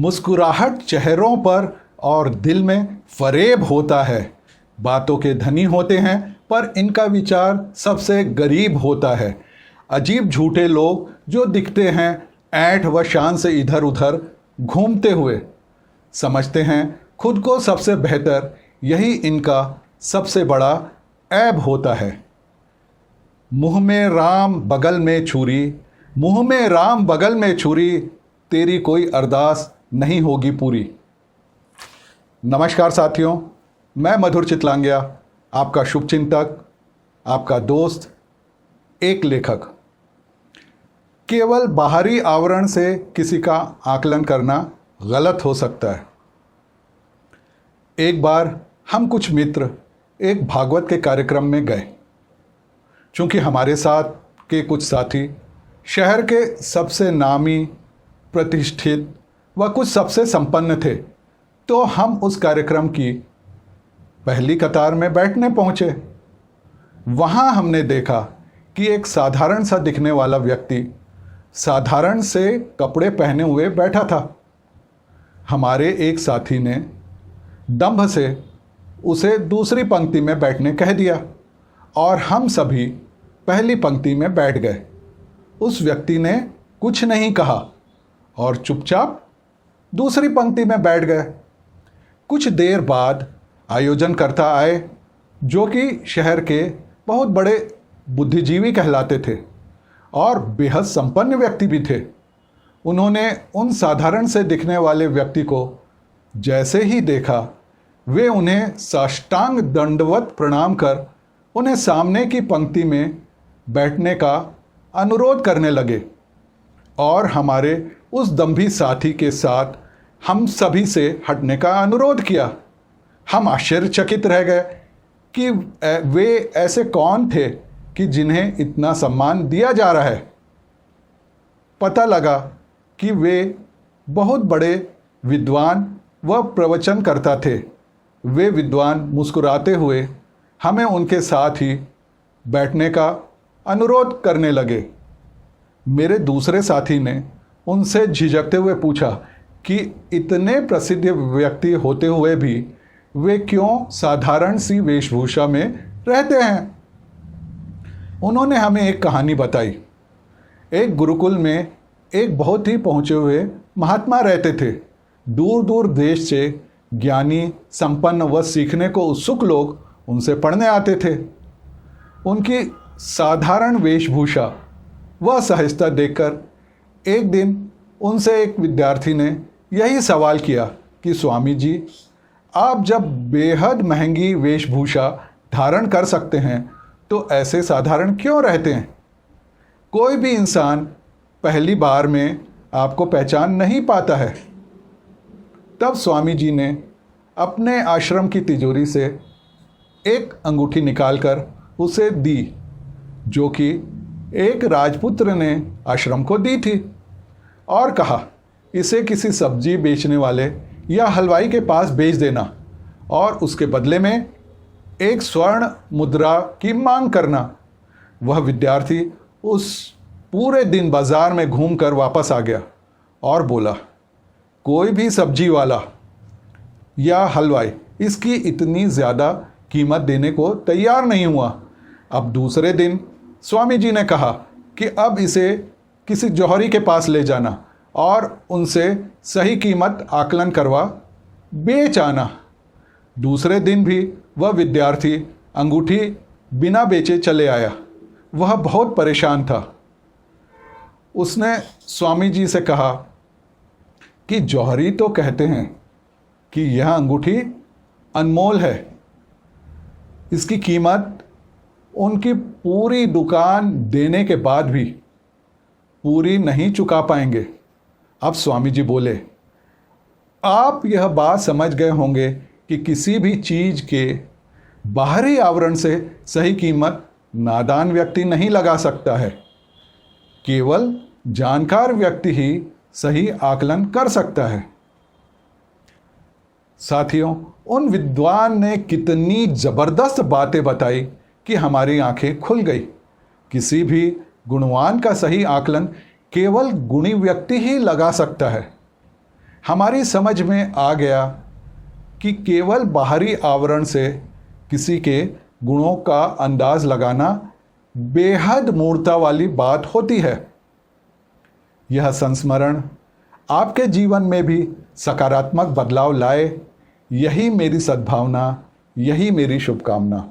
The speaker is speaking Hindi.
मुस्कुराहट चेहरों पर और दिल में फरेब होता है। बातों के धनी होते हैं पर इनका विचार सबसे गरीब होता है। अजीब झूठे लोग जो दिखते हैं ऐंठ व शान से इधर उधर घूमते हुए, समझते हैं खुद को सबसे बेहतर, यही इनका सबसे बड़ा ऐब होता है। मुँह में राम बगल में छुरी, मुँह में राम बगल में छुरी, तेरी कोई अरदास नहीं होगी पूरी। नमस्कार साथियों, मैं मधुर चितलांगिया, आपका शुभचिंतक, आपका दोस्त, एक लेखक। केवल बाहरी आवरण से किसी का आकलन करना गलत हो सकता है। एक बार हम कुछ मित्र एक भागवत के कार्यक्रम में गए। चूँकि हमारे साथ के कुछ साथी शहर के सबसे नामी, प्रतिष्ठित व कुछ सबसे संपन्न थे, तो हम उस कार्यक्रम की पहली कतार में बैठने पहुँचे। वहाँ हमने देखा कि एक साधारण सा दिखने वाला व्यक्ति साधारण से कपड़े पहने हुए बैठा था। हमारे एक साथी ने दंभ से उसे दूसरी पंक्ति में बैठने कह दिया और हम सभी पहली पंक्ति में बैठ गए। उस व्यक्ति ने कुछ नहीं कहा और चुपचाप दूसरी पंक्ति में बैठ गए। कुछ देर बाद आयोजनकर्ता आए, जो कि शहर के बहुत बड़े बुद्धिजीवी कहलाते थे और बेहद संपन्न व्यक्ति भी थे। उन्होंने उन साधारण से दिखने वाले व्यक्ति को जैसे ही देखा, वे उन्हें साष्टांग दंडवत प्रणाम कर उन्हें सामने की पंक्ति में बैठने का अनुरोध करने लगे और हमारे उस दंभी साथी के साथ हम सभी से हटने का अनुरोध किया। हम आश्चर्यचकित रह गए कि वे ऐसे कौन थे कि जिन्हें इतना सम्मान दिया जा रहा है। पता लगा कि वे बहुत बड़े विद्वान व प्रवचनकर्ता थे। वे विद्वान मुस्कुराते हुए हमें उनके साथ ही बैठने का अनुरोध करने लगे। मेरे दूसरे साथी ने उनसे झिझकते हुए पूछा कि इतने प्रसिद्ध व्यक्ति होते हुए भी वे क्यों साधारण सी वेशभूषा में रहते हैं। उन्होंने हमें एक कहानी बताई। एक गुरुकुल में एक बहुत ही पहुँचे हुए महात्मा रहते थे। दूर दूर देश से ज्ञानी, संपन्न व सीखने को उत्सुक लोग उनसे पढ़ने आते थे। उनकी साधारण वेशभूषा व सहजता देखकर एक दिन उनसे एक विद्यार्थी ने यही सवाल किया कि स्वामी जी, आप जब बेहद महंगी वेशभूषा धारण कर सकते हैं तो ऐसे साधारण क्यों रहते हैं? कोई भी इंसान पहली बार में आपको पहचान नहीं पाता है। तब स्वामी जी ने अपने आश्रम की तिजोरी से एक अंगूठी निकालकर उसे दी, जो कि एक राजपुत्र ने आश्रम को दी थी, और कहा, इसे किसी सब्जी बेचने वाले या हलवाई के पास बेच देना और उसके बदले में एक स्वर्ण मुद्रा की मांग करना। वह विद्यार्थी उस पूरे दिन बाजार में घूमकर वापस आ गया और बोला, कोई भी सब्जी वाला या हलवाई इसकी इतनी ज़्यादा कीमत देने को तैयार नहीं हुआ। अब दूसरे दिन स्वामी जी ने कहा कि अब इसे किसी जौहरी के पास ले जाना और उनसे सही कीमत आकलन करवा बेच आना। दूसरे दिन भी वह विद्यार्थी अंगूठी बिना बेचे चले आया। वह बहुत परेशान था। उसने स्वामी जी से कहा कि जौहरी तो कहते हैं कि यह अंगूठी अनमोल है, इसकी कीमत उनकी पूरी दुकान देने के बाद भी पूरी नहीं चुका पाएंगे। अब स्वामी जी बोले, आप यह बात समझ गए होंगे कि किसी भी चीज़ के बाहरी आवरण से सही कीमत नादान व्यक्ति नहीं लगा सकता है। केवल जानकार व्यक्ति ही सही आकलन कर सकता है। साथियों, उन विद्वान ने कितनी ज़बरदस्त बातें बताई कि हमारी आंखें खुल गई। किसी भी गुणवान का सही आकलन केवल गुणी व्यक्ति ही लगा सकता है। हमारी समझ में आ गया कि केवल बाहरी आवरण से किसी के गुणों का अंदाज लगाना बेहद मूर्खता वाली बात होती है। यह संस्मरण आपके जीवन में भी सकारात्मक बदलाव लाए, यही मेरी सद्भावना, यही मेरी शुभकामना।